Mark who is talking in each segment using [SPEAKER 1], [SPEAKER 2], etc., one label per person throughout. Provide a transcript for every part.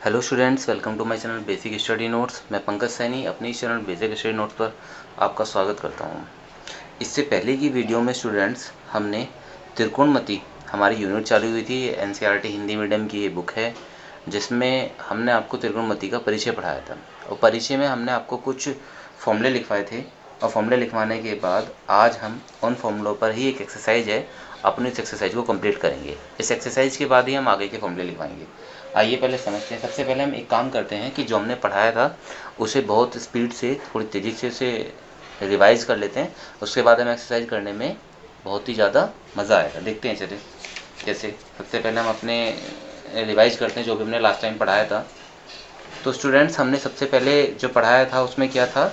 [SPEAKER 1] Hello students, welcome to my channel basic study notes. मैं पंकज सैनी अपनी इस चैनल बेसिक स्टडी नोट्स पर आपका स्वागत करता हूं। इससे पहले की वीडियो में स्टूडेंट्स हमने त्रिकोणमिति हमारी यूनिट चालू हुई थी। एनसीईआरटी हिंदी मीडियम की ये बुक है जिसमें हमने आपको त्रिकोणमिति का परिचय पढ़ाया था और परिचय में हमने आपको कुछ फॉर्मूले लिखवाए थे और फॉर्मूले लिखवाने के बाद आज हम उन फॉर्मूलों पर ही एक एक्सरसाइज है, अपनी इस एक्सरसाइज को कंप्लीट करेंगे। इस एक्सरसाइज के बाद ही हम आगे के फॉर्मूले लिखवाएंगे। आइए पहले समझते हैं। सबसे पहले हम एक काम करते हैं कि जो हमने पढ़ाया था उसे बहुत स्पीड से, थोड़ी तेज़ी से उसे रिवाइज कर लेते हैं। उसके बाद हमें एक्सरसाइज करने में बहुत ही ज़्यादा मज़ा आएगा। देखते हैं चलिए कैसे। सबसे पहले हम अपने रिवाइज करते हैं जो भी हमने लास्ट टाइम पढ़ाया था। तो स्टूडेंट्स, हमने सबसे पहले जो पढ़ाया था उसमें क्या था,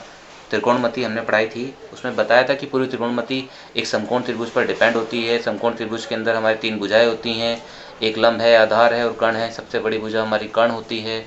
[SPEAKER 1] त्रिकोणमिति हमने पढ़ाई थी। उसमें बताया था कि पूरी त्रिकोणमिति एक समकोण त्रिभुज पर डिपेंड होती है। समकोण त्रिभुज के अंदर हमारी 3 भुजाएं होती हैं, एक लंब है, आधार है और कर्ण है। सबसे बड़ी भुजा हमारी कर्ण होती है,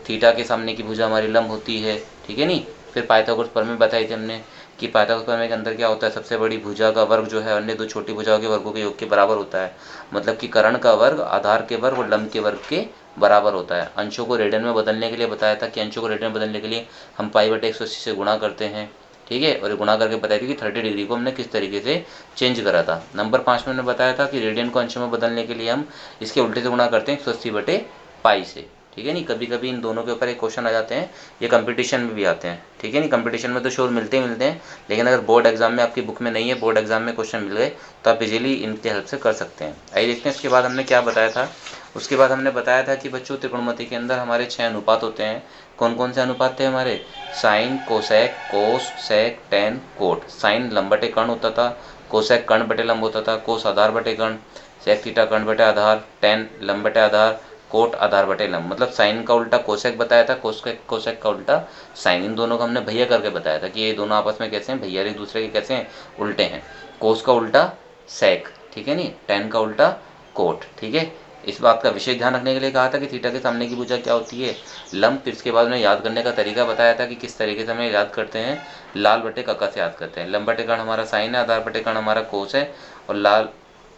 [SPEAKER 1] थीटा के सामने की भुजा हमारी लंब होती है, ठीक है नी। फिर पाइथागोरस प्रमेय बताई थी हमने कि पाइथागोरस प्रमेय के अंदर क्या होता है, सबसे बड़ी भुजा का वर्ग जो है अन्य दो छोटी भुजाओं के वर्गों के योग के बराबर होता है। मतलब कि कर्ण का वर्ग आधार के वर्ग और लंब के वर्ग के बराबर होता है। अंशों को रेडियन में बदलने के लिए बताया था कि अंशों को रेडियन में बदलने के लिए हम पाई/180 से गुणा करते हैं, ठीक है। और गुणा करके बताया था कि 30 डिग्री को हमने किस तरीके से चेंज करा था। नंबर 5 में हमने बताया था कि रेडियन को अंशों में बदलने के लिए हम इसके उल्टे से गुणा करते हैं 180/पाई से, ठीक है नी। कभी कभी इन दोनों के ऊपर एक क्वेश्चन आ जाते हैं, ये कंपटीशन में भी आते हैं, ठीक है नी। कंपटीशन में तो श्योर मिलते हैं, लेकिन अगर बोर्ड एग्जाम में आपकी बुक में नहीं है, बोर्ड एग्जाम में क्वेश्चन मिल गए तो आप इजीली इनके हेल्प से कर सकते हैं। आइए देखते हैं इसके बाद हमने क्या बताया था। उसके बाद हमने बताया था कि बच्चों त्रिकोणमिति के अंदर हमारे 6 अनुपात होते हैं। कौन कौन से अनुपात थे हमारे? साइन, कोसेक, कोस, सेक, टेन, कोट। साइन लंब बटे कर्ण होता था, कोसेक कर्ण बटे लंब होता था, कोस आधार बटे कर्ण, सेक थीटा कर्ण बटे आधार, टेन लंब बटे आधार, कोट आधार बटे लंब। मतलब साइन का उल्टा कोसेक बताया था, कोसेक का उल्टा साइन। इन दोनों को हमने भैया करके बताया था कि ये दोनों आपस में कैसे हैं, भैया एक दूसरे के कैसे हैं, उल्टे हैं। कोस का उल्टा सेक, ठीक है नी। टेन का उल्टा कोट, ठीक है। इस बात का विशेष ध्यान रखने के लिए कहा था कि थीटा के सामने की भुजा क्या होती है, लंब। फिर इसके बाद में याद करने का तरीका बताया था कि किस तरीके से हमें याद करते हैं, लाल बटे कक्का से याद करते हैं। लंब बटे कर्ण हमारा साइन है, आधार बटे कर्ण हमारा कोस है और लाल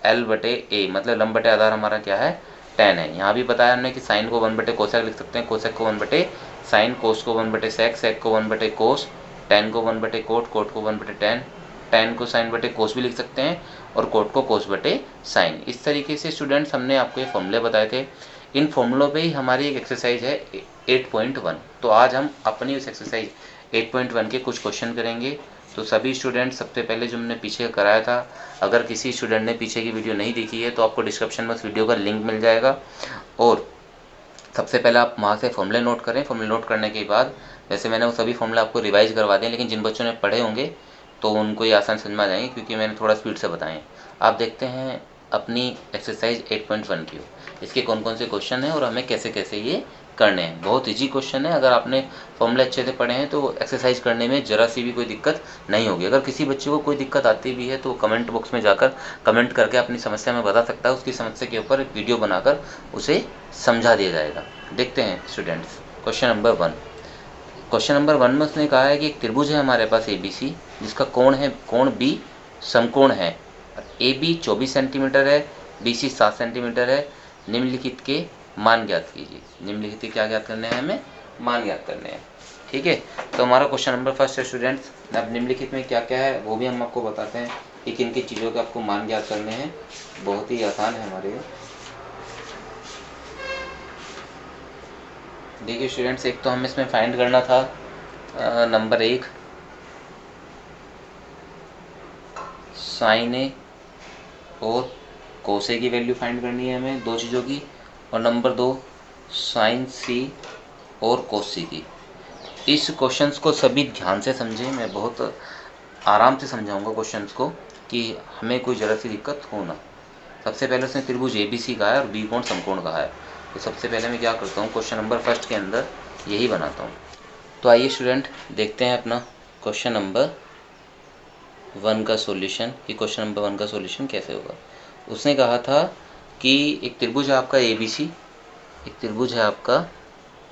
[SPEAKER 1] एल बटे ए मतलब लंब बटे आधार हमारा क्या है, टेन है। यहाँ भी बताया हमने कि साइन को 1 बटे कोसेक लिख सकते हैं, कोसेक को 1 बटे साइन, कोस को 1 बटे सेक, सेक को 1 बटे कोस, टेन को 1 बटे कोट, कोट को 1 बटे टेन, टेन को साइन बटे कोस भी लिख सकते हैं और कोट को कोस बटे साइन। इस तरीके से स्टूडेंट्स हमने आपको ये फॉर्मूले बताए थे। इन फॉर्मूलों पे ही हमारी एक एक्सरसाइज है 8.1। तो आज हम अपनी उस एक्सरसाइज 8.1 के कुछ क्वेश्चन करेंगे। तो सभी स्टूडेंट, सबसे पहले जो हमने पीछे कराया था, अगर किसी स्टूडेंट ने पीछे की वीडियो नहीं देखी है तो आपको डिस्क्रिप्शन में उस वीडियो का लिंक मिल जाएगा। और सबसे पहले आप वहाँ से फॉर्मूले नोट करें। फॉर्मूले नोट करने के बाद, वैसे मैंने वो सभी फॉर्मूले आपको रिवाइज करवा दिए, लेकिन जिन बच्चों ने पढ़े होंगे तो उनको ये आसान समझ में आ जाएंगे क्योंकि मैंने थोड़ा स्पीड से बताएं। आप देखते हैं अपनी एक्सरसाइज 8.1 की। इसके कौन कौन से क्वेश्चन हैं और हमें कैसे कैसे ये करने हैं। बहुत इजी क्वेश्चन है। अगर आपने फॉर्मूले अच्छे से पढ़े हैं तो एक्सरसाइज करने में ज़रा सी भी कोई दिक्कत नहीं होगी। अगर किसी बच्चे को कोई दिक्कत आती भी है तो कमेंट बॉक्स में जाकर कमेंट करके अपनी समस्या में बता सकता है। उसकी समस्या के ऊपर वीडियो बनाकर उसे समझा दिया जाएगा। देखते हैं students question number 1। Question number 1 में उसने कहा है कि एक त्रिभुज है हमारे पास ABC, जिसका कोण है, कोण B समकोण है। AB 24 सेंटीमीटर है, BC 7 सेंटीमीटर है। निम्नलिखित के मान ज्ञात कीजिए। निम्नलिखित के क्या ज्ञात करने हैं, हमें मान ज्ञात करने हैं, ठीक है। तो हमारा क्वेश्चन नंबर फर्स्ट है स्टूडेंट्स। अब निम्नलिखित में क्या क्या है वो भी हम आपको बताते हैं कि किन किन चीज़ों के आपको मान ज्ञात करने हैं। बहुत ही आसान है हमारे लिए। देखिए स्टूडेंट्स, एक तो हमें इसमें फाइंड करना था नंबर 1 साइन ए और कोस ए की वैल्यू फाइंड करनी है हमें, दो चीज़ों की। और नंबर 2 साइन सी और कोस सी की। इस क्वेश्चंस को सभी ध्यान से समझें। मैं बहुत आराम से समझाऊंगा क्वेश्चंस को कि हमें कोई ज़रा सी दिक्कत हो ना। सबसे पहले उसने त्रिभुज ABC कहा है और बी कोण समकोण कहा है। तो सबसे पहले मैं क्या करता हूँ, क्वेश्चन नंबर फर्स्ट के अंदर यही बनाता हूँ। तो आइए स्टूडेंट देखते हैं अपना क्वेश्चन नंबर 1 का सॉल्यूशन कि क्वेश्चन नंबर 1 का सॉल्यूशन कैसे होगा। उसने कहा था कि एक त्रिभुज है आपका ABC, एक त्रिभुज है आपका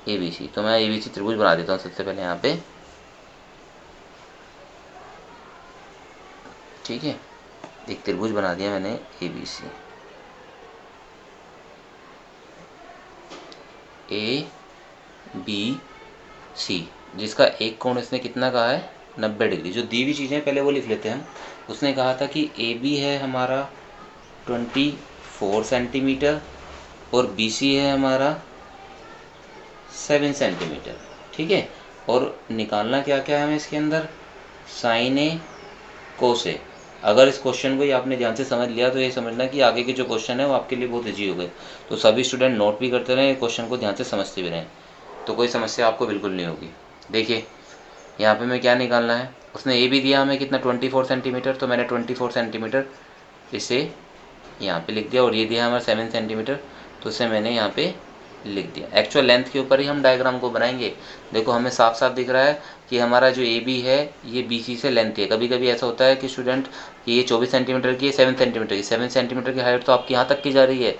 [SPEAKER 1] ABC। तो मैं ABC त्रिभुज बना देता हूँ सबसे पहले यहाँ पे, ठीक है। एक त्रिभुज बना दिया मैंने ABC। ABC, जिसका एक कोण इसने कितना कहा है 90 डिग्री। जो दी हुई चीज़ें पहले वो लिख लेते हैं हम। उसने कहा था कि AB है हमारा 24 सेंटीमीटर और BC है हमारा 7 सेंटीमीटर। ठीक है, और निकालना क्या क्या है हमें इसके अंदर, साइन ए कोस ए। अगर इस क्वेश्चन को ही आपने ध्यान से समझ लिया तो ये समझना कि आगे के जो क्वेश्चन है वो आपके लिए बहुत ईजी हो गए। तो सभी स्टूडेंट नोट भी करते रहें, क्वेश्चन को ध्यान से समझते भी रहें, तो कोई समस्या आपको बिल्कुल नहीं होगी। देखिए यहाँ पे मैं क्या निकालना है, उसने ए भी दिया हमें कितना 24 सेंटीमीटर, तो मैंने 24 सेंटीमीटर इसे यहाँ पे लिख दिया, और ये दिया हमारा 7 सेंटीमीटर, तो इसे मैंने यहाँ पे लिख दिया। एक्चुअल लेंथ के ऊपर ही हम डायग्राम को बनाएंगे। देखो हमें साफ साफ दिख रहा है कि हमारा जो ए बी है ये BC से लेंथ है। कभी कभी ऐसा होता है कि स्टूडेंट ये 24 सेंटीमीटर की है, 7 सेंटीमीटर की, 7 सेंटीमीटर की हाइट तो आपकी यहाँ तक की जा रही है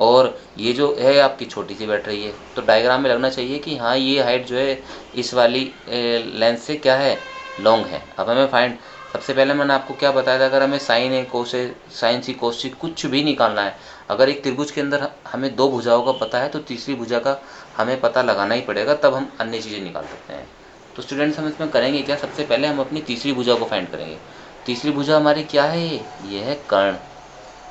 [SPEAKER 1] और ये जो है आपकी छोटी सी बैठ रही है, तो डायग्राम में लगना चाहिए कि हाँ ये हाइट जो है इस वाली लेंथ से क्या है, लॉन्ग है। अब हमें फाइंड, सबसे पहले मैंने आपको क्या बताया था, अगर हमें साइन ए कोस ए, साइन सी कोस सी कुछ भी निकालना है, अगर एक त्रिभुज के अंदर हमें दो भुजाओं का पता है तो तीसरी भुजा का हमें पता लगाना ही पड़ेगा, तब हम अन्य चीज़ें निकाल सकते हैं। तो स्टूडेंट्स हम इसमें करेंगे क्या, सबसे पहले हम अपनी तीसरी भुजा को फाइंड करेंगे। तीसरी भुजा हमारी क्या है, ये है कर्ण।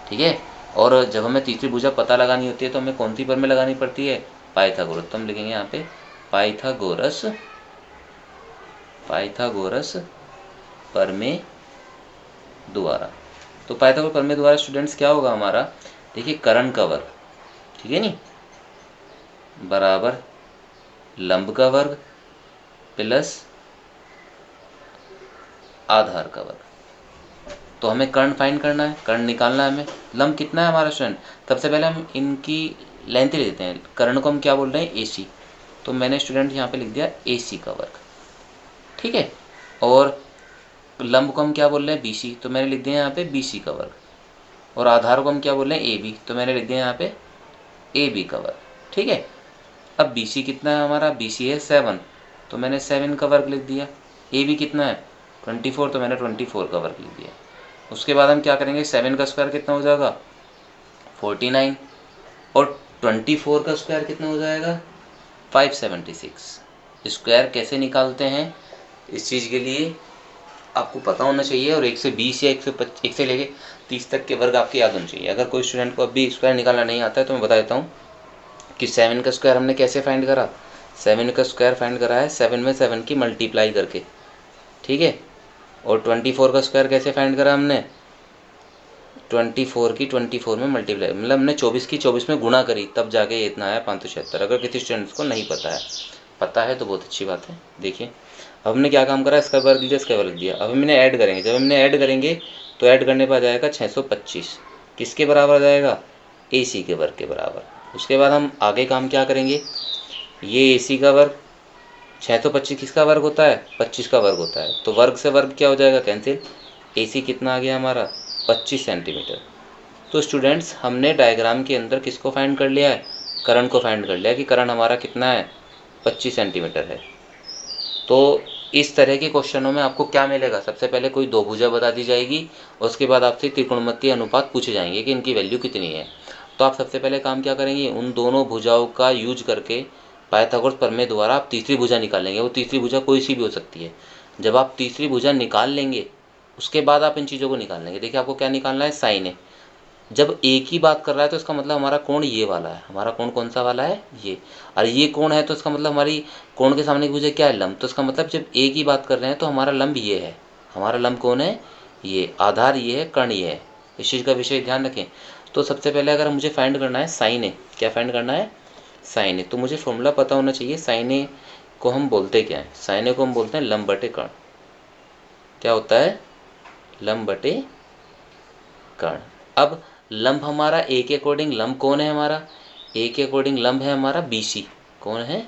[SPEAKER 1] ठीक है, और जब हमें तीसरी भुजा पता लगानी होती है तो हमें कौन सी पर में लगानी पड़ती है, पाइथागोरस। तो हम लिखेंगे यहाँ पे पाइथागोरस, पाइथागोरस प्रमेय द्वारा। तो पाइथागोरस प्रमेय द्वारा स्टूडेंट्स क्या होगा हमारा, देखिए कर्ण का वर्ग, ठीक है नी, बराबर लंब का वर्ग प्लस आधार का वर्ग। तो हमें कर्ण फाइंड करना है, कर्ण निकालना है हमें। लंब कितना है हमारा स्टूडेंट, सबसे पहले हम इनकी लेंथ ले लेते हैं। कर्ण को हम क्या बोल रहे हैं, AC, तो मैंने स्टूडेंट यहाँ पे लिख दिया AC का वर्ग। ठीक है, और लंब को हम क्या बोल रहे हैं, BC, तो मैंने लिख दिया यहाँ पे BC का वर्ग। और आधार को हम क्या बोल रहे हैं, AB, तो मैंने लिख दिया यहाँ पे AB का वर्ग। ठीक है, अब BC कितना है हमारा, BC है 7, तो मैंने 7 का वर्ग लिख दिया। AB कितना है 24, तो मैंने 24 का वर्ग लिख दिया। उसके बाद हम क्या करेंगे, 7 का स्क्वायर कितना हो जाएगा 49, और 24 का स्क्वायर कितना हो जाएगा 576। स्क्वायर कैसे निकालते हैं, इस चीज़ के लिए आपको पता होना चाहिए, और 1 से 20 या 1 से लेके 30 तक के वर्ग आपके याद होने चाहिए। अगर कोई स्टूडेंट को अभी स्क्वायर निकालना नहीं आता है तो मैं बता देता हूँ कि 7 का स्क्वायर हमने कैसे फाइंड करा। 7 का स्क्वायर फाइंड करा है 7 में 7 की मल्टीप्लाई करके। ठीक है, और 24 का स्क्वायर कैसे फाइंड करा हमने, 24 की 24 में मल्टीप्लाई, मतलब हमने 24 की 24 में गुणा करी, तब जाके ये इतना आया 576। अगर किसी स्टूडेंट्स को नहीं पता है, पता है तो बहुत अच्छी बात है। देखिए अब हमने क्या काम करा, इसका वर्ग दिया, इसका वर्ग दिया। अब हम इन्हें ऐड करेंगे, जब हमने ऐड करेंगे तो ऐड करने पर आ जाएगा 625, किसके बराबर आ जाएगा, AC के वर्ग के बराबर। उसके बाद हम आगे काम क्या करेंगे, ये AC का वर्ग, 625 किसका वर्ग होता है, 25 का वर्ग होता है, तो वर्ग से वर्ग क्या हो जाएगा, कैंसिल। AC कितना आ गया हमारा 25 सेंटीमीटर। तो स्टूडेंट्स हमने डायग्राम के अंदर किसको फाइंड कर लिया है, कर्ण को फाइंड कर लिया कि कर्ण हमारा कितना है 25 सेंटीमीटर है। तो इस तरह के क्वेश्चनों में आपको क्या मिलेगा, सबसे पहले कोई दो भुजा बता दी जाएगी, उसके बाद आपसे त्रिकोणमितीय अनुपात पूछे जाएंगे कि इनकी वैल्यू कितनी है। तो आप सबसे पहले काम क्या करेंगे, उन दोनों भुजाओं का यूज करके पाइथागोरस प्रमेय द्वारा आप तीसरी भुजा निकालेंगे। वो तीसरी भुजा कोई सी भी हो सकती है। जब आप तीसरी भुजा निकाल लेंगे उसके बाद आप इन चीज़ों को निकाल लेंगे। देखिए आपको क्या निकालना है, साइन ए। जब एक ही बात कर रहा है तो इसका मतलब हमारा कोण ये वाला है, हमारा कोण कौन सा वाला है, ये। और ये कोण है तो इसका मतलब हमारी कोण के सामने की भुजा क्या है, लंब। तो इसका मतलब जब एक ही बात कर रहे हैं तो हमारा लंब ये है, हमारा लंब कौन है, ये। आधार ये है, कर्ण ये है। इस चीज़ का विषय ध्यान रखें। तो सबसे पहले अगर मुझे फाइंड करना है साइन ए, क्या फाइंड करना है, साइन ए, तो मुझे फॉर्मूला पता होना चाहिए। साइन ए को हम बोलते क्या है, साइन ए को हम बोलते हैं लंब बटे कर्ण। क्या होता है, लंब बटे कर्ण। अब लंब हमारा ए के अकॉर्डिंग लंब कौन है हमारा, ए के अकॉर्डिंग लंब है हमारा BC, कौन है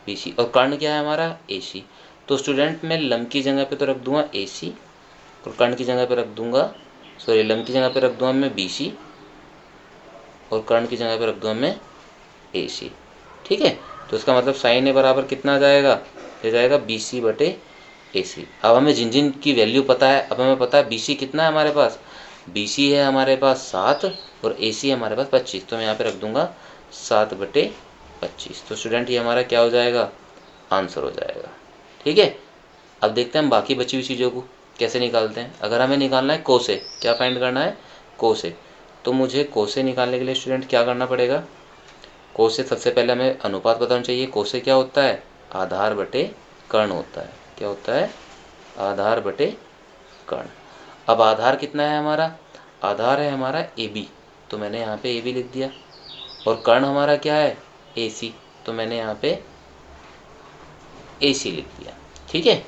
[SPEAKER 1] BC, और कर्ण क्या है हमारा AC। तो स्टूडेंट मैं लंब की जगह पे तो रख दूंगा AC, और कर्ण की जगह पे रख दूंगा, सॉरी लंब की जगह पे रख दूंगा मैं BC, और कर्ण की जगह पे रख दूंगा मैं AC। ठीक है, तो इसका मतलब साइन ए बराबर कितना आ जाएगा, ये जाएगा BC बटे AC। अब हमें जिन जिन की वैल्यू पता है, अब हमें पता है BC कितना है हमारे पास, BC है हमारे पास 7 और AC है हमारे पास 25, तो मैं यहाँ पे रख दूंगा 7 बटे 25। तो स्टूडेंट ये हमारा क्या हो जाएगा, आंसर हो जाएगा। ठीक है, अब देखते हैं हम बाकी बची हुई चीज़ों को कैसे निकालते हैं। अगर हमें निकालना है कोसे, क्या फाइंड करना है, कोसे, तो मुझे कोसे निकालने के लिए स्टूडेंट क्या करना पड़ेगा, कोसे सबसे पहले हमें अनुपात बताना चाहिए। कोसे क्या होता है, आधार बटे कर्ण होता है। क्या होता है, आधार बटे कर्ण। अब आधार कितना है हमारा, आधार है हमारा ए बी, तो मैंने यहाँ पे ए बी लिख दिया। और कर्ण हमारा क्या है, ए सी, तो मैंने यहाँ पे ए सी लिख दिया। ठीक है,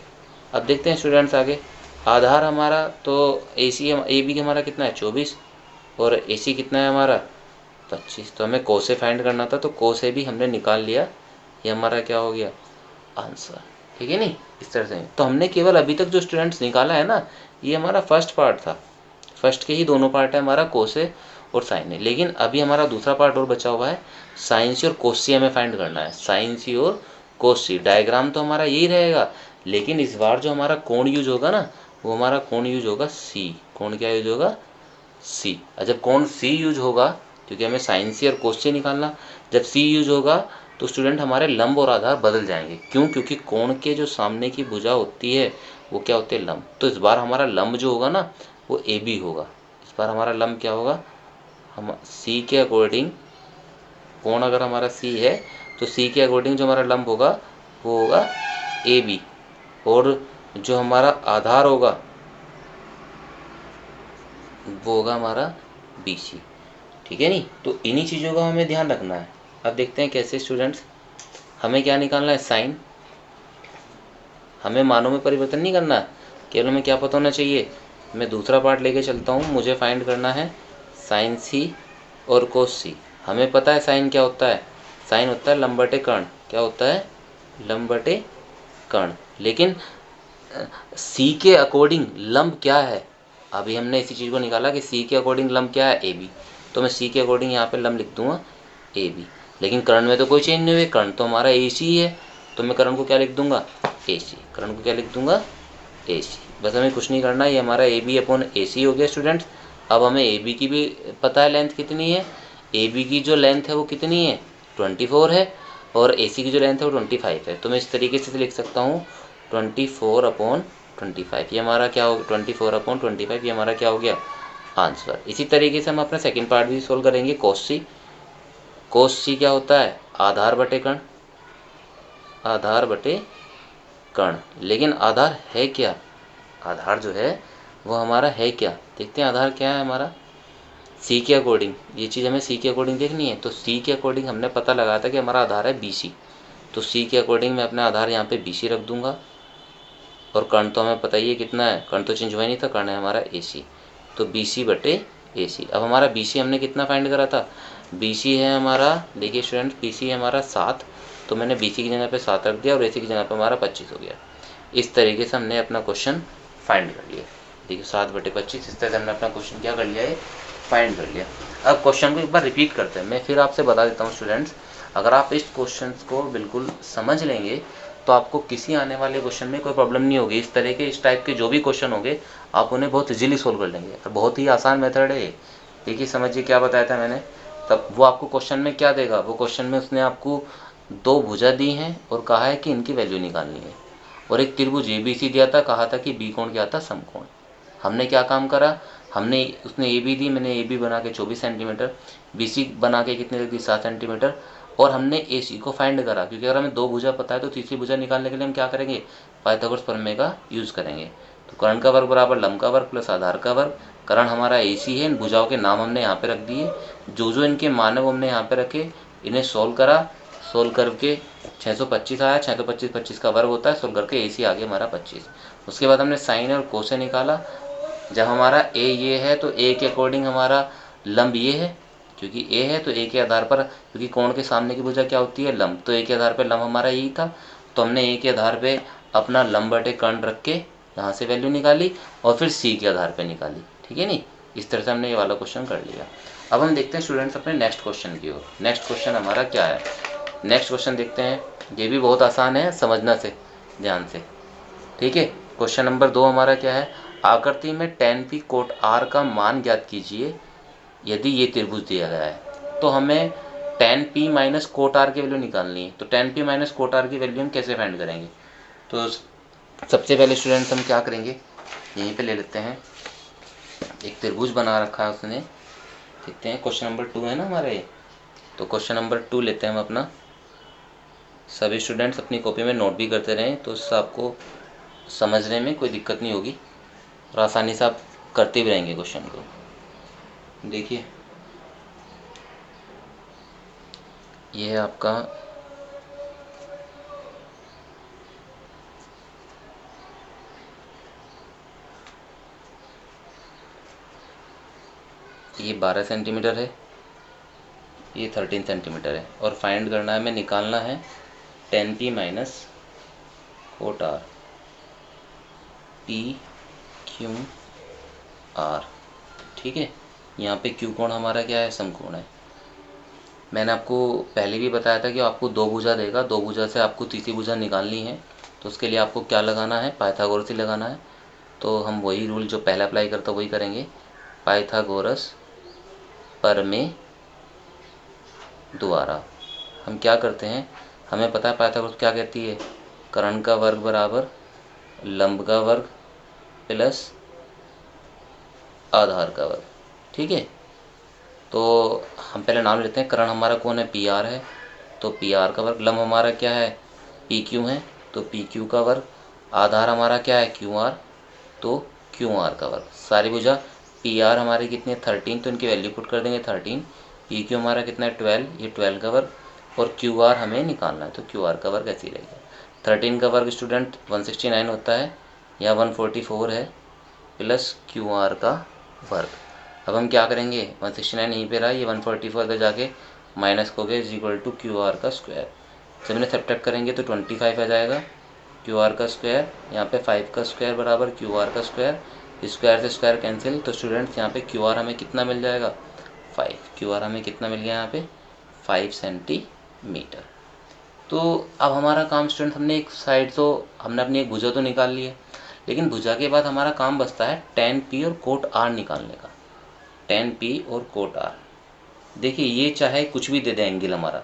[SPEAKER 1] अब देखते हैं स्टूडेंट्स आगे। आधार हमारा तो ए सी ए बी हमारा कितना है 24, और ए सी कितना है हमारा 25। तो हमें कोसे फाइंड करना था, तो कोसे भी हमने निकाल लिया। ये हमारा क्या हो गया, आंसर। ठीक है, नहीं इस तरह से। तो हमने केवल अभी तक जो स्टूडेंट्स निकाला है ना, ये हमारा फर्स्ट पार्ट था। फर्स्ट के ही दोनों पार्ट है हमारा, कोसे और साइन है। लेकिन अभी हमारा दूसरा पार्ट और बचा हुआ है, साइन सी और कोस हमें फाइंड करना है। साइन सी और कोस डायग्राम तो हमारा यही रहेगा, लेकिन इस बार जो हमारा कोण यूज होगा ना, वो हमारा कोण यूज होगा सी। कोण क्या यूज होगा, सी। जब कोण सी यूज होगा, क्योंकि हमें साइन सी और कोस सी निकालना, जब सी यूज होगा तो स्टूडेंट हमारे लंब और आधार बदल जाएंगे। क्यों, क्योंकि कोण के जो सामने की भुजा होती है वो क्या होती है, लंब। तो इस बार हमारा लंब जो होगा ना, वो ए बी होगा। इस बार हमारा लंब क्या होगा, हम सी के अकॉर्डिंग, कोण अगर हमारा सी है तो सी के अकॉर्डिंग जो हमारा लंब होगा वो होगा ए बी, और जो हमारा आधार होगा वो होगा हमारा बी सी। ठीक है, नहीं तो इन्हीं चीज़ों का हमें ध्यान रखना है। अब देखते हैं कैसे स्टूडेंट्स। हमें क्या निकालना है, साइन। हमें मानों में परिवर्तन नहीं करना, केवल हमें क्या पता होना चाहिए। मैं दूसरा पार्ट लेके चलता हूँ, मुझे फाइंड करना है साइन सी और कोस सी। हमें पता है साइन क्या होता है, साइन होता है लंब बटे कर्ण। क्या होता है, लंब बटे कर्ण। लेकिन सी के अकॉर्डिंग लंब क्या है, अभी हमने इसी चीज़ को निकाला कि सी के अकॉर्डिंग लंब क्या है, ए बी। तो मैं सी के अकॉर्डिंग यहाँ पे लंब लिख दूंगा ए बी। लेकिन कर्ण में तो कोई चेंज नहीं हुई, कर्ण तो हमारा ए सी है, तो मैं कर्ण को क्या लिख दूंगा, ए सी। कर्ण को क्या लिख दूंगा, ए सी। बस हमें कुछ नहीं करना, ये हमारा ए बी अपॉन ए सी हो गया स्टूडेंट्स। अब हमें ए बी की भी पता है लेंथ कितनी है, ए बी की जो लेंथ है वो कितनी है 24 है, और ए सी की जो लेंथ है वो 25 है। तो मैं इस तरीके से लिख सकता हूँ 24/25। ये हमारा क्या हो, 24/25 ये हमारा क्या हो गया, आंसर। इसी तरीके से हम अपना सेकंड पार्ट भी सोल्व करेंगे, कोस सी। कोस सी क्या होता है, आधार बटे कर्ण। आधार बटे कर्ण, लेकिन आधार है क्या, आधार जो है वो हमारा है क्या, देखते हैं आधार क्या है हमारा, सी के अकॉर्डिंग। ये चीज़ हमें सी के अकॉर्डिंग देखनी है, तो सी के अकॉर्डिंग हमने पता लगाया था कि हमारा आधार है बी सी। तो सी के अकॉर्डिंग मैं अपना आधार यहाँ पे बी सी रख दूंगा। और कर्ण तो हमें पता ही है कितना है, कर्ण तो चेंज हुआ ही नहीं था, कर्ण है हमारा ए सी। तो बी सी बटे ए सी। अब हमारा बी सी हमने कितना फाइंड करा था, बी सी है हमारा, देखिए स्टूडेंट, बी सी है हमारा 7, तो मैंने बी सी की जगह पे 7 रख दिया, और ए सी की जगह पे हमारा 25 हो गया। इस तरीके से हमने अपना क्वेश्चन फाइंड कर लिया। देखिए 7/25, इस तरह से हमने अपना क्वेश्चन क्या कर लिया है, फाइंड कर लिया। अब क्वेश्चन को एक बार रिपीट करते हैं, मैं फिर आपसे बता देता हूँ स्टूडेंट्स। अगर आप इस क्वेश्चन को बिल्कुल समझ लेंगे तो आपको किसी आने वाले क्वेश्चन में कोई प्रॉब्लम नहीं होगी। इस तरह के, इस टाइप के जो भी क्वेश्चन होंगे आप उन्हें बहुत इजीली सोल्व कर लेंगे, और बहुत ही आसान मेथड है ये। देखिए समझिए क्या बताया था मैंने, तब वो आपको क्वेश्चन में क्या देगा, वो क्वेश्चन में उसने आपको 2 भुजा दी हैं और कहा है कि इनकी वैल्यू निकालनी है, और एक त्रिभुज ए बी सी दिया था, कहा था कि बी कोण क्या था, समकोण। हमने क्या काम करा, हमने, उसने ए बी दी, मैंने ए बी बना के 24 सेंटीमीटर, बी सी बना के कितने रख दी 7 सेंटीमीटर, और हमने ए सी को फाइंड करा। क्योंकि अगर हमें 2 भुजा पता है तो तीसरी भुजा निकालने के लिए हम क्या करेंगे, पाइथागोरस प्रमेय का यूज़ करेंगे। तो कर्ण का वर्ग बराबर लंब का वर्ग प्लस आधार का वर्ग। कर्ण हमारा ए सी है, इन भुजाओं के नाम हमने यहाँ पे रख दिए, जो जो इनके मान है वो हमने यहाँ पे रखे, इन्हें सोल्व करा। सोल्व करके 625 आया, 625 25 का वर्ग होता है, सोल्व करके ए सी आ गया हमारा 25। उसके बाद हमने साइन और कोसे निकाला। जब हमारा ए ये है तो ए के अकॉर्डिंग हमारा लंब ये है, क्योंकि ए है तो ए के आधार पर, क्योंकि कोण के सामने की भुजा क्या होती है, लंब, तो ए के आधार पर लंब हमारा यही था। तो हमने ए के आधार पे अपना लंब बटे कर्ण रख के यहाँ से वैल्यू निकाली, और फिर सी के आधार पे निकाली। ठीक है, नहीं इस तरह से हमने ये वाला क्वेश्चन कर लिया। अब हम देखते हैं स्टूडेंट्स अपने नेक्स्ट क्वेश्चन की ओर। नेक्स्ट क्वेश्चन हमारा क्या है, नेक्स्ट क्वेश्चन देखते हैं। ये भी बहुत आसान है, समझना से, ध्यान से। ठीक है, क्वेश्चन नंबर 2 हमारा क्या है, आकृति में tan p कोट r का मान ज्ञात कीजिए यदि ये त्रिभुज दिया गया है। तो हमें tan p minus cot r की वैल्यू निकालनी है। तो tan p minus cot r की वैल्यू हम कैसे फाइंड करेंगे? तो सबसे पहले स्टूडेंट्स हम क्या करेंगे, यहीं पे ले लेते हैं, एक त्रिभुज बना रखा है उसने, देखते हैं क्वेश्चन नंबर 2 है ना हमारा ये। तो क्वेश्चन नंबर 2 लेते हैं हम अपना। सभी स्टूडेंट्स अपनी कॉपी में नोट भी करते रहें, तो इससे आपको समझने में कोई दिक्कत नहीं होगी और आसानी से आप करते भी रहेंगे क्वेश्चन को। देखिए ये है आपका ये 12 सेंटीमीटर है, ये 13 सेंटीमीटर है और फाइंड करना है, हमें निकालना है tan p minus cot r p Q r। ठीक है, यहाँ पे क्यू कोण हमारा क्या है, समकोण है। मैंने आपको पहले भी बताया था कि आपको दो भुजा देगा, दो भुजा से आपको तीसरी भुजा निकालनी है, तो उसके लिए आपको क्या लगाना है, पाइथागोरस ही लगाना है। तो हम वही रूल जो पहले अप्लाई करता वही करेंगे, पाइथागोरस प्रमेय द्वारा। हम क्या करते हैं, हमें पता है पाइथागोरस क्या कहती है, कर्ण का वर्ग बराबर लंब का वर्ग प्लस आधार का वर्ग। ठीक है, तो हम पहले नाम लेते हैं। कर्ण हमारा कौन है, पी आर है, तो पी आर का वर्ग। लंब हमारा क्या है, पी क्यू है, तो पी क्यू का वर्ग। आधार हमारा क्या है, क्यू आर, तो क्यू आर का वर्ग। सारी भुजा पी आर हमारी कितनी है, 13, तो इनकी वैल्यू पुट कर देंगे 13। पी क्यू हमारा कितना है, 12, ये 12 का वर्ग, और क्यू आर हमें निकालना है, तो क्यू आर का वर्ग ऐसे ही रहेगा। 13 का वर्ग स्टूडेंट 169 होता है, या 144 है, प्लस क्यू आर का वर्ग। अब हम क्या करेंगे, 169 यहीं पे रहा, ये 144 इधर जाके माइनस हो गया, is equal to Q R का स्क्वायर। जब इन्हें सब्ट्रैक्ट करेंगे तो 25 आ जाएगा, क्यू आर का स्क्वायर, यहाँ पे 5 का स्क्वायर बराबर क्यू आर का स्क्वायर, स्क्वायर से स्क्वायर कैंसिल, तो स्टूडेंट्स यहाँ पे क्यू आर हमें कितना मिल जाएगा, 5। क्यू आर हमें कितना मिल गया यहाँ पे, 5 सेंटीमीटर। तो अब हमारा काम स्टूडेंट, हमने एक साइड तो हमने अपनी एक भुजा तो निकाल ली है, लेकिन भुजा के बाद हमारा काम बचता है tan p और कोट r निकालने का। tan p और कोट r, देखिए ये चाहे कुछ भी दे दे एंगल, हमारा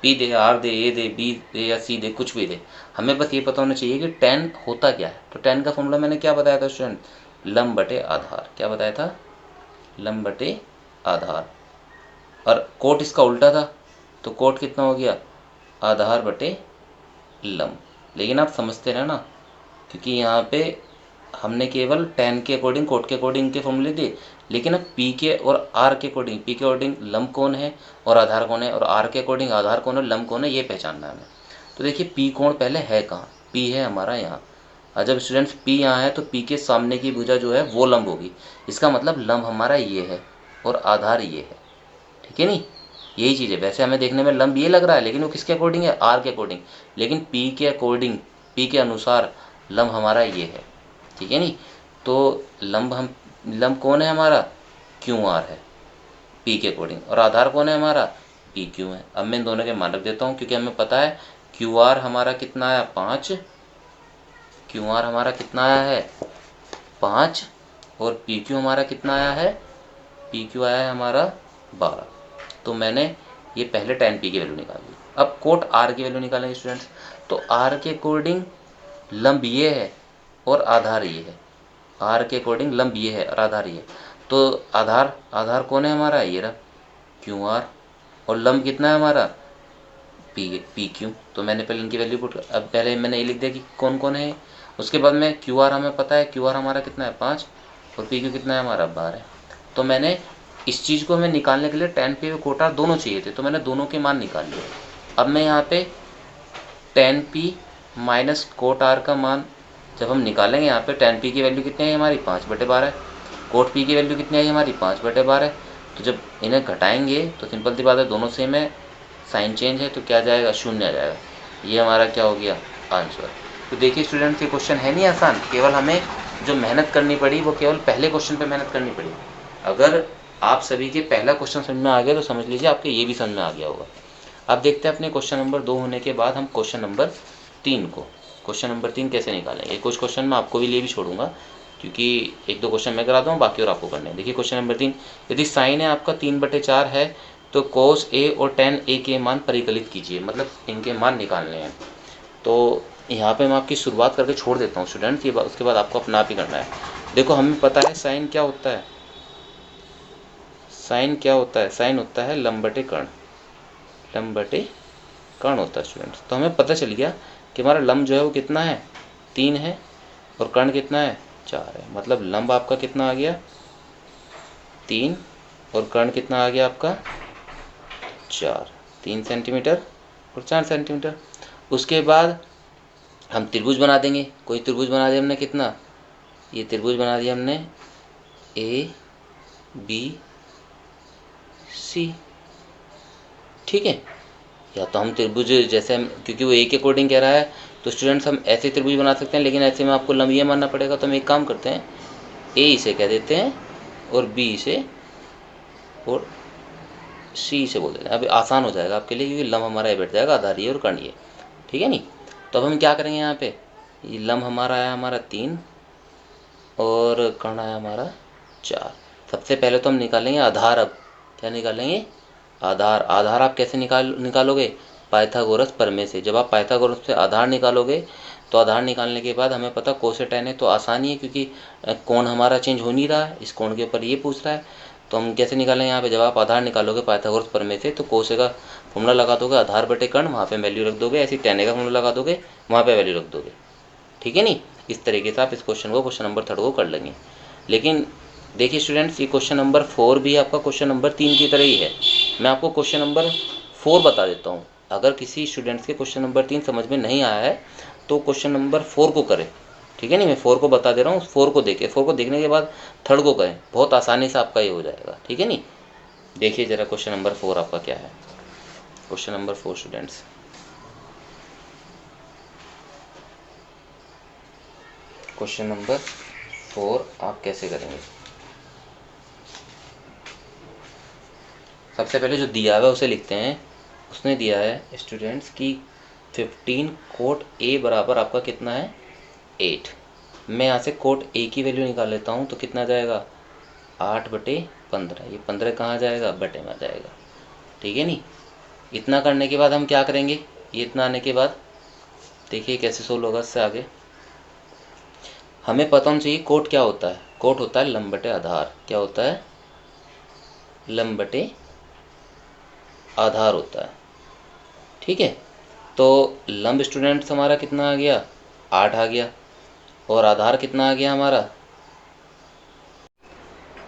[SPEAKER 1] p they, r they, a they, b दे या c दे, कुछ भी दे, हमें बस ये पता होना चाहिए कि tan होता क्या है। तो tan का फॉर्मूला मैंने क्या बताया था स्टूडेंट, लंब बटे आधार। क्या बताया था, लंब बटे आधार। और कोट इसका उल्टा था, तो कोट कितना हो गया, आधार बटे लंब। लेकिन आप समझते रहे ना, क्योंकि यहाँ पे हमने केवल tan के अकॉर्डिंग कोट के अकॉर्डिंग के फॉर्मूले दिए, लेकिन अब p के और r के अकॉर्डिंग, p के अकॉर्डिंग लंब कौन है और आधार कौन है, और r के अकॉर्डिंग आधार कौन है लंब कौन है, ये पहचानना है हमें। तो देखिए p कोण पहले है कहाँ, p है हमारा यहाँ, और जब स्टूडेंट्स p यहाँ है तो p के सामने की भुजा जो है वो लंब होगी, इसका मतलब लंब हमारा ये है और आधार ये है। ठीक है नहीं, यही चीज़ है। वैसे हमें देखने में लंब ये लग रहा है, लेकिन वो किसके अकॉर्डिंग है, आर के अकॉर्डिंग, लेकिन p के अकॉर्डिंग, p के अनुसार लंब हमारा ये है। ठीक है नहीं, तो लंब कौन है हमारा, क्यू आर है p के अकॉर्डिंग, और आधार कौन है हमारा, पी क्यू है। अब मैं इन दोनों के मान रख देता हूँ, क्योंकि हमें पता है क्यू आर हमारा कितना आया, 5, क्यू आर हमारा कितना आया है 5, और पी क्यू हमारा कितना आया है, पी क्यू आया है हमारा 12। तो मैंने ये पहले tan p की वैल्यू निकाल ली। अब कोट r की वैल्यू निकालेंगे स्टूडेंट्स। तो r के अकॉर्डिंग लंब ये है और आधार ये है, r के अकॉर्डिंग लंब ये है और आधार ये है। तो आधार कौन है हमारा, ये रहा क्यू आर, और लंब कितना है हमारा, पी क्यू। तो मैंने पहले इनकी वैल्यू पुट, अब पहले मैंने ये लिख दिया कि कौन कौन है, उसके बाद में क्यू आर हमें पता है, क्यू आर हमारा कितना है 5, और पी क्यू कितना है हमारा 12। तो मैंने इस चीज़ को हमें निकालने के लिए tan p और कोट r दोनों चाहिए थे, तो मैंने दोनों के मान निकाल लिए। अब मैं यहाँ पे tan p minus cot r का मान जब हम निकालेंगे, यहाँ पे tan p की वैल्यू कितनी आई हमारी 5/12, कोट p की वैल्यू कितनी आई हमारी 5/12। तो जब इन्हें घटाएंगे तो सिंपल सी बात है, दोनों सेम है, साइन चेंज है, तो क्या जाएगा, 0 आ जाएगा। ये हमारा क्या हो गया, आंसर। तो देखिए स्टूडेंट्स, ये क्वेश्चन है नहीं आसान, केवल हमें जो मेहनत करनी पड़ी वो केवल पहले क्वेश्चन पे मेहनत करनी पड़ी। अगर आप सभी के पहला क्वेश्चन समझ में आ गया तो समझ लीजिए आपके ये भी समझ में आ गया होगा। अब देखते हैं अपने क्वेश्चन नंबर 2 होने के बाद हम क्वेश्चन नंबर 3 को, क्वेश्चन नंबर 3 कैसे निकालेंगे। कुछ क्वेश्चन मैं आपको भी लिए भी छोड़ूंगा, क्योंकि 1-2 क्वेश्चन मैं करा दूँ, बाकी और आपको करने हैं। देखिए क्वेश्चन नंबर 3, यदि साइन है आपका 3/4 है, तो कोस ए और टेन ए के मान परिकलित कीजिए, मतलब इनके मान निकालने हैं। तो यहाँ पे मैं आपकी शुरुआत करके छोड़ देता हूँ स्टूडेंट्स, ये उसके बाद आपको अपना आप ही करना है। देखो हमें पता है साइन क्या होता है, साइन क्या होता है, साइन होता है लंब बटे कर्ण, लंब बटे कर्ण होता है स्टूडेंट्स। तो हमें पता चल गया कि हमारा लंब जो है वो कितना है, 3 है, और कर्ण कितना है, 4 है। मतलब लंब आपका कितना आ गया, 3, और कर्ण कितना आ गया आपका, 4, 3 सेंटीमीटर और 4 सेंटीमीटर। उसके बाद हम त्रिभुज बना देंगे, कोई त्रिभुज बना दिया हमने, कितना, ये त्रिभुज बना दिया हमने ए बी सी, ठीक है। या तो हम त्रिभुज जैसे हम, क्योंकि वो ए के अकॉर्डिंग कह रहा है, तो स्टूडेंट्स हम ऐसे त्रिभुज बना सकते हैं, लेकिन ऐसे में आपको लंब ये मानना पड़ेगा। तो हम एक काम करते हैं, ए इसे कह देते हैं और बी इसे और सी इसे बोल देते हैं। अब आसान हो जाएगा आपके लिए, क्योंकि लंब हमारा ये बैठ जाएगा, आधार ये और कर्ण ये, ठीक है नी। तो अब हम क्या करेंगे, यहाँ पे ये लंब हमारा आया हमारा 3 और कर्ण आया हमारा 4। सबसे पहले तो हम निकालेंगे आधार। अब क्या निकालेंगे, आधार। आधार आप कैसे निकालोगे, पाइथागोरस प्रमेय से। जब आप पाइथागोरस से आधार निकालोगे, तो आधार निकालने के बाद हमें पता कोसेटाइन है, तो आसानी है, क्योंकि कोण हमारा चेंज हो नहीं रहा है, इस कोण के ऊपर ये पूछ रहा है। तो हम कैसे निकालेंगे, यहाँ पे जब आप आधार निकालोगे पाइथागोरस प्रमेय से, तो कोसे का फॉर्मूला लगा दोगे, आधार बटे कर्ण, वहाँ पे वैल्यू रख दोगे। ऐसी टेन का फॉर्मूला लगा दोगे, वहाँ पे वैल्यू रख दोगे, ठीक है नी। इस तरीके से आप इस क्वेश्चन को, क्वेश्चन नंबर 3 को कर लेंगे। लेकिन देखिए स्टूडेंट्स, ये क्वेश्चन नंबर 4 भी आपका क्वेश्चन नंबर 3 की तरह ही है। मैं आपको क्वेश्चन नंबर 4 बता देता हूँ। अगर किसी स्टूडेंट्स के क्वेश्चन नंबर 3 समझ में नहीं आया है, तो क्वेश्चन नंबर 4 को करें, ठीक है नहीं। मैं 4 को बता दे रहा हूँ, 4 को देखें, 4 को देखने के बाद 3rd को करें, बहुत आसानी से आपका ये हो जाएगा, ठीक है नहीं। देखिए जरा क्वेश्चन नंबर 4 आपका क्या है। Question number 4 students, question number 4 आप कैसे करेंगे। सबसे पहले जो दिया हुआ है उसे लिखते हैं। उसने दिया है स्टूडेंट्स की 15 कोट ए बराबर आपका कितना है, 8। मैं यहाँ से कोट ए की वैल्यू निकाल लेता हूँ, तो कितना जाएगा, 8/15। ये 15 कहाँ जाएगा, बटे में आ जाएगा, ठीक है नी। इतना करने के बाद हम क्या करेंगे, ये इतना आने के बाद देखिए कैसे सोल्व होगा इससे आगे। हमें पता होना चाहिए कोट क्या होता है। कोट होता है लंब बटे आधार। क्या होता है, लंब बटे आधार होता है, ठीक है। तो लंब स्टूडेंट्स हमारा कितना आ गया, 8 आ गया, और आधार कितना आ गया हमारा,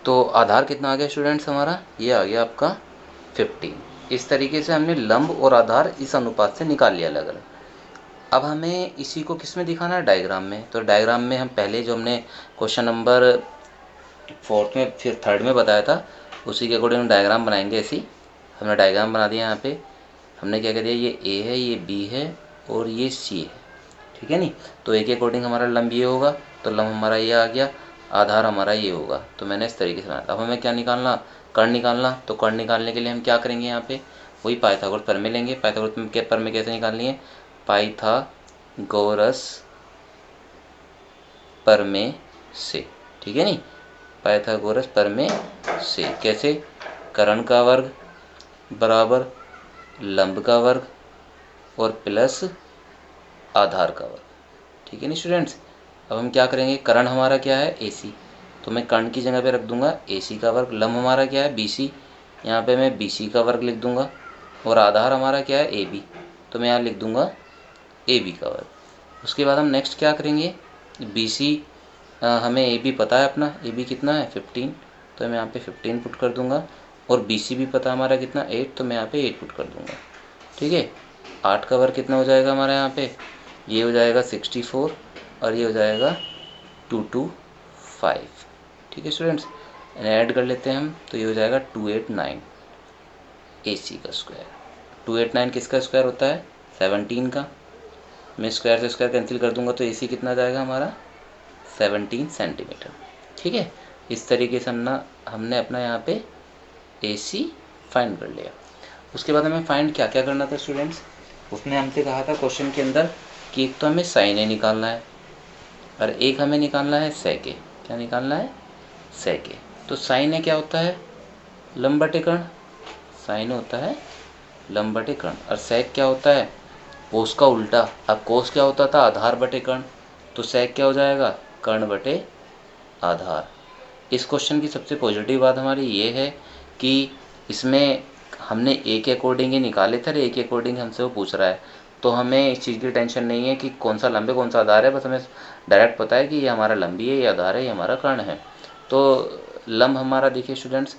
[SPEAKER 1] तो आधार कितना आ गया स्टूडेंट्स हमारा, ये आ गया आपका 15। इस तरीके से हमने लंब और आधार इस अनुपात से निकाल लिया अलग अलग। अब हमें इसी को किस में दिखाना है, डायग्राम में। तो डायग्राम में हम पहले जो हमने क्वेश्चन नंबर 4 में फिर 3rd में बताया था, उसी के अकॉर्डिंग हम डायग्राम बनाएंगे। ऐसी हमने डायग्राम बना दिया। यहाँ पे हमने क्या कर दिया, ये ए है, ये बी है और ये सी है, ठीक है नी। तो ए के अकॉर्डिंग हमारा लंब ये होगा, तो लंब हमारा ये आ गया, आधार हमारा ये होगा। तो मैंने इस तरीके से बनाया। अब हमें क्या निकालना, कर्ण निकालना। तो कर्ण निकालने के लिए हम क्या करेंगे, यहाँ पे वही पाइथागोरस प्रमेय लेंगे। पाइथागोरस प्रमेय कैसे निकालनी है, पाइथागोरस प्रमेय से, ठीक है नी। पाइथागोरस प्रमेय से कैसे, कर्ण का वर्ग बराबर लंब का वर्ग और प्लस आधार का वर्ग, ठीक है नी स्टूडेंट्स। अब हम क्या करेंगे, कर्ण हमारा क्या है, AC, तो मैं कर्ण की जगह पे रख दूंगा AC का वर्ग। लंब हमारा क्या है, BC, यहाँ पे मैं BC का वर्ग लिख दूंगा। और आधार हमारा क्या है, AB, तो मैं यहाँ लिख दूंगा AB का वर्ग। उसके बाद हम नेक्स्ट क्या करेंगे, BC हमें AB पता है अपना, AB कितना है 15, तो मैं यहाँ पे 15 पुट कर दूंगा। और BC भी पता हमारा कितना 8, तो मैं यहाँ पे 8 पुट कर दूंगा, ठीक है। 8 का वर्ग कितना हो जाएगा हमारा, यहाँ पे ये हो जाएगा 64 और ये हो जाएगा 225, ठीक है स्टूडेंट्स। ऐड कर लेते हैं हम, तो ये हो जाएगा 289 AC का स्क्वायर। 289 किसका स्क्वायर होता है, 17 का। मैं स्क्वायर से स्क्वायर कैंसिल कर दूंगा, तो AC कितना जाएगा हमारा 17 सेंटीमीटर, ठीक है। इस तरीके से हमने अपना यहाँ पे AC फाइंड कर लिया। उसके बाद हमें फाइंड क्या क्या करना था स्टूडेंट्स, उसने हमसे कहा था क्वेश्चन के अंदर कि एक तो हमें साइन ए निकालना है और एक हमें निकालना है सेक ए। क्या निकालना है, सेक ए। तो साइन ए क्या होता है, लंब बटे कर्ण। साइन होता है लंब बटे कर्ण, और सेक क्या होता है, कोस का उल्टा। अब कोस क्या होता था, आधार बटे कर्ण, तो सेक क्या हो जाएगा, कर्ण बटे आधार। इस क्वेश्चन की सबसे पॉजिटिव बात हमारी ये है कि इसमें हमने ए के अकॉर्डिंग ही निकाले थे, ए के अकॉर्डिंग हमसे वो पूछ रहा है, तो हमें इस चीज़ की टेंशन नहीं है कि कौन सा लंब है कौन सा आधार है, बस हमें डायरेक्ट पता है कि ये हमारा लंबी है, ये आधार है, ये हमारा कर्ण है। तो लंब हमारा देखिए स्टूडेंट्स,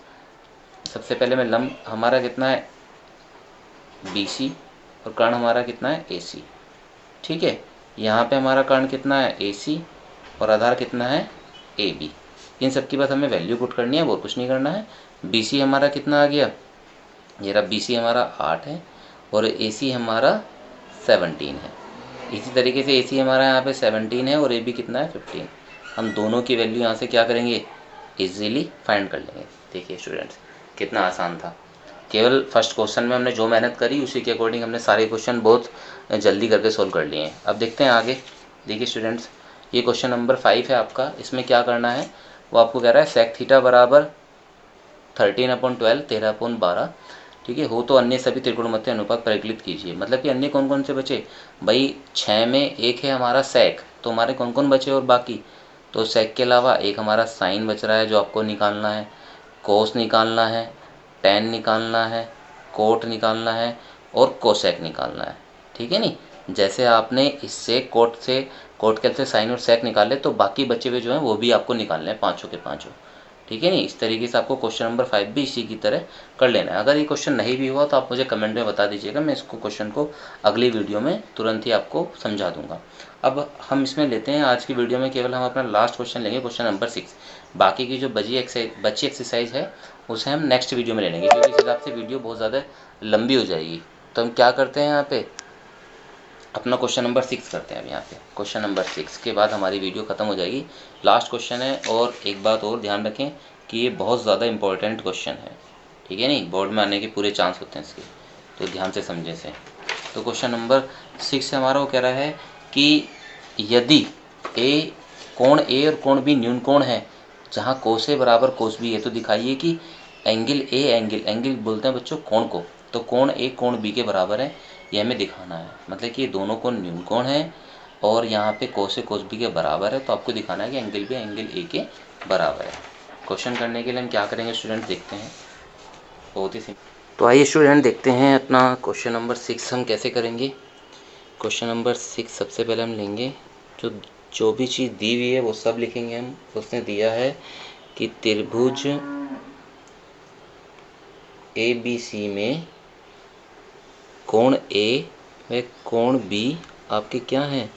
[SPEAKER 1] सबसे पहले में लंब हमारा कितना है BC, और कर्ण हमारा कितना है AC। ठीक है, यहाँ पे हमारा कर्ण कितना है AC, और आधार कितना है AB। इन सब की बस हमें वैल्यू पुट करनी है, और कुछ नहीं करना है। BC हमारा कितना आ गया, ये रहा BC हमारा 8 है, और AC हमारा 17 है। इसी तरीके से AC हमारा यहाँ पे 17 है और AB कितना है 15। हम दोनों की वैल्यू यहाँ से क्या करेंगे, इजीली फाइंड कर लेंगे। देखिए स्टूडेंट्स कितना आसान था, केवल फर्स्ट क्वेश्चन में हमने जो मेहनत करी उसी के अकॉर्डिंग हमने सारे क्वेश्चन बहुत जल्दी करके सोल्व कर लिए हैं। अब देखते हैं आगे। देखिए स्टूडेंट्स, ये क्वेश्चन नंबर 5 है आपका। इसमें क्या करना है, वो आपको कह रहा है सेक थीटा बराबर 13/12, 13/12। ठीक है, हो तो अन्य सभी त्रिकोणमितीय अनुपात परिकलित कीजिए। मतलब कि अन्य कौन कौन से बचे भाई, 6 में एक है हमारा सेक, तो हमारे कौन कौन बचे और बाकी, तो सेक के अलावा एक हमारा साइन बच रहा है जो आपको निकालना है, कोस निकालना है, टेन निकालना है, कोट निकालना है, और कोसेक निकालना है। ठीक है नी, जैसे आपने इससे कोट के से साइन और सेक निकाले, तो बाकी बचे हुए जो हैं वो भी आपको निकालने हैं, पाँचों के पाँचों। ठीक है नी, इस तरीके से आपको क्वेश्चन नंबर 5 भी इसी की तरह कर लेना है। अगर ये क्वेश्चन नहीं भी हुआ तो आप मुझे कमेंट में बता दीजिएगा, मैं इसको क्वेश्चन को अगली वीडियो में तुरंत ही आपको समझा दूंगा। अब हम इसमें लेते हैं, आज की वीडियो में केवल हम अपना लास्ट क्वेश्चन लेंगे, क्वेश्चन नंबर 6। बाकी की जो बची एक्सरसाइज है उसे हम नेक्स्ट वीडियो में ले लेंगे, क्योंकि इस हिसाब से वीडियो बहुत ज़्यादा लंबी हो जाएगी। तो हम क्या करते हैं, यहाँ पे अपना क्वेश्चन नंबर 6 करते हैं। अब यहाँ पे क्वेश्चन नंबर 6 के बाद हमारी वीडियो ख़त्म हो जाएगी। लास्ट क्वेश्चन है, और एक बात और ध्यान रखें कि ये बहुत ज़्यादा इंपॉर्टेंट क्वेश्चन है। ठीक है नहीं, बोर्ड में आने के पूरे चांस होते हैं इसके, तो ध्यान से समझे से। तो क्वेश्चन नंबर 6 हमारा वो कह रहा है कि यदि कोण ए और कोण बी न्यून कोण है जहाँ कोस ए बराबर कोस बी है, तो दिखाइए कि एंगल बोलते हैं बच्चों कोण को, तो कोण ए कोण बी के बराबर है, ये हमें दिखाना है। मतलब कि ये दोनों कोण न्यून कोण है और यहाँ पे कोस ए कोस बी के बराबर है, तो आपको दिखाना है कि एंगल बी एंगल ए के बराबर है। क्वेश्चन करने के लिए हम क्या करेंगे स्टूडेंट, देखते हैं, बहुत ही सिंपल। तो आइए स्टूडेंट देखते हैं अपना क्वेश्चन नंबर 6 हम कैसे करेंगे। क्वेश्चन नंबर 6 सबसे पहले हम लेंगे, जो भी चीज़ दी हुई है वो सब लिखेंगे हम। उसने दिया है कि त्रिभुज ABC में कोण A व कोण B आपके क्या हैं,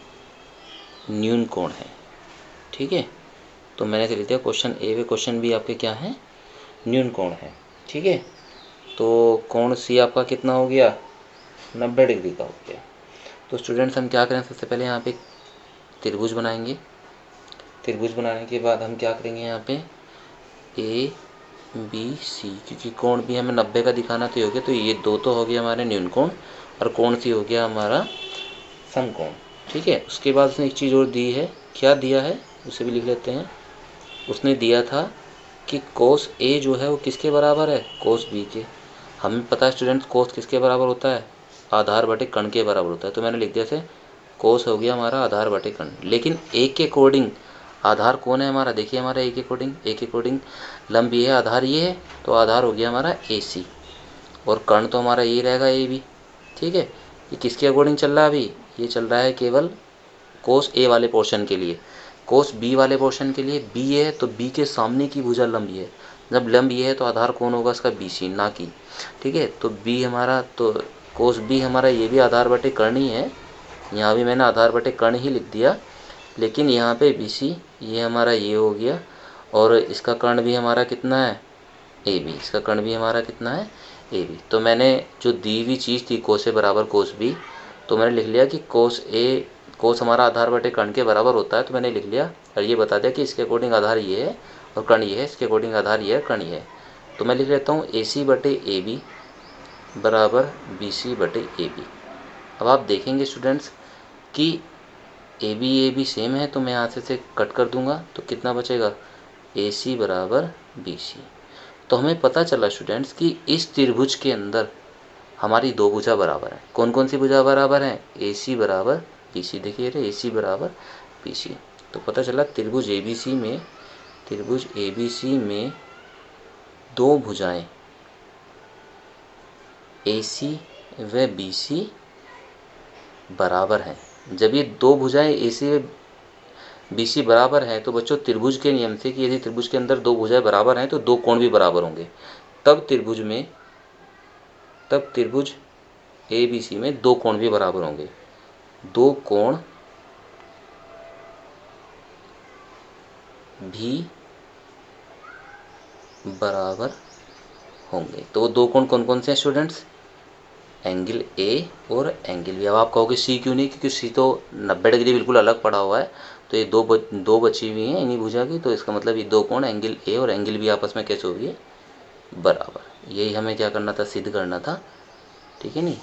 [SPEAKER 1] न्यून कोण है। ठीक है, तो मैंने लिख दिया क्वेश्चन A व क्वेश्चन B आपके क्या हैं, न्यून कोण है। ठीक है, तो कोण C आपका कितना हो गया, 90 डिग्री का हो गया। तो स्टूडेंट्स हम क्या करें, सबसे पहले यहाँ पे त्रिभुज बनाएंगे। त्रिभुज बनाने के बाद हम क्या करेंगे, यहाँ पे ABC, क्योंकि कोण भी हमें 90 का दिखाना तो हो गया, तो ये दो तो हो गया हमारे न्यून कोण, और कोण C हो गया हमारा समकोण। ठीक है, उसके बाद उसने एक चीज़ और दी है, क्या दिया है उसे भी लिख लेते हैं। उसने दिया था कि कोस A जो है वो किसके बराबर है, कोस B के। हमें पता है स्टूडेंट्स कोस किसके बराबर होता है, आधार बटे कर्ण के बराबर होता है, तो मैंने लिख दिया से कोस हो गया हमारा आधार बटे कर्ण। लेकिन A के अकॉर्डिंग आधार कौन है हमारा, देखिए हमारा A के अकॉर्डिंग लंब ये है, आधार ये है, तो आधार हो गया हमारा AC, और कर्ण तो हमारा ये रहेगा AB। ठीक है, ये किसके अकॉर्डिंग चल रहा है अभी, ये चल रहा है केवल कोस A वाले पोर्शन के लिए। कोस B वाले पोर्शन के लिए B है, तो B के सामने की भुजा लंब ये है, जब लंब ये है तो आधार कौन होगा इसका, BC ना कि। ठीक है, तो B हमारा, तो कोस B हमारा ये भी आधार बटे कर्ण ही है, यहाँ भी मैंने आधार बटे कर्ण ही लिख दिया, लेकिन यहाँ पे BC ये हमारा ये हो गया, और इसका कर्ण भी हमारा कितना है AB, इसका कर्ण भी हमारा कितना है AB। तो मैंने जो दी हुई चीज़ थी कोस ए बराबर कोस B, तो मैंने लिख लिया कि कोस हमारा आधार बटे कर्ण के बराबर होता है, तो मैंने लिख लिया और ये बता दिया कि इसके अकॉर्डिंग आधार ये है और कर्ण ये है, इसके अकॉर्डिंग आधार ये है, कर्ण ये है। तो मैं लिख लेता हूँ AC बटे AB बराबर BC बटे AB। अब आप देखेंगे स्टूडेंट्स कि AB सेम है, तो मैं यहाँ से कट कर दूंगा, तो कितना बचेगा, AC बराबर BC। तो हमें पता चला स्टूडेंट्स कि इस त्रिभुज के अंदर हमारी दो भुजा बराबर हैं। कौन कौन सी भुजा बराबर हैं? AC बराबर BC। देखिए रे, AC बराबर BC। तो पता चला त्रिभुज ABC में दो भुजाएं AC व BC बराबर हैं। जब ये दो भुजाएं AC व BC बराबर हैं तो बच्चों त्रिभुज के नियम से कि यदि त्रिभुज के अंदर दो भुजाएं बराबर हैं तो दो कोण भी बराबर होंगे। तब त्रिभुज ABC में दो कोण भी बराबर होंगे। दो कोण भी बराबर होंगे। तो दो कोण कौन कौन से हैं स्टूडेंट्स? एंगल A और एंगल B। अब आप कहोगे C क्यों नहीं? क्योंकि C तो 90 डिग्री बिल्कुल अलग पड़ा हुआ है, तो ये दो बची हुई हैं इन्हीं भुजा की, तो इसका मतलब ये दो कोण एंगल A और एंगल B आपस में कैसे होगी? बराबर। यही हमें क्या करना था? सिद्ध करना था। ठीक है नहीं,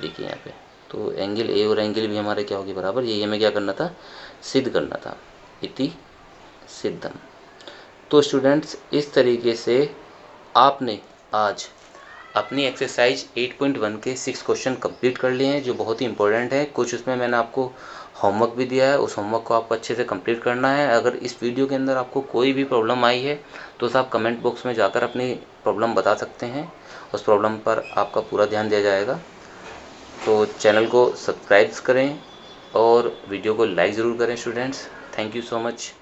[SPEAKER 1] देखिए यहाँ पे तो एंगल A और एंगल B हमारे क्या होगी? बराबर। यही हमें क्या करना था? सिद्ध करना था। इति सिद्धम। तो स्टूडेंट्स इस तरीके से आपने आज अपनी एक्सरसाइज 8.1 के 6 क्वेश्चन कंप्लीट कर लिए हैं, जो बहुत ही इंपॉर्टेंट है। कुछ उसमें मैंने आपको होमवर्क भी दिया है, उस होमवर्क को आपको अच्छे से कंप्लीट करना है। अगर इस वीडियो के अंदर आपको कोई भी प्रॉब्लम आई है तो आप कमेंट बॉक्स में जाकर अपनी प्रॉब्लम बता सकते हैं, उस प्रॉब्लम पर आपका पूरा ध्यान दिया जाएगा। तो चैनल को सब्सक्राइब करें और वीडियो को लाइक ज़रूर करें students. Thank you so much.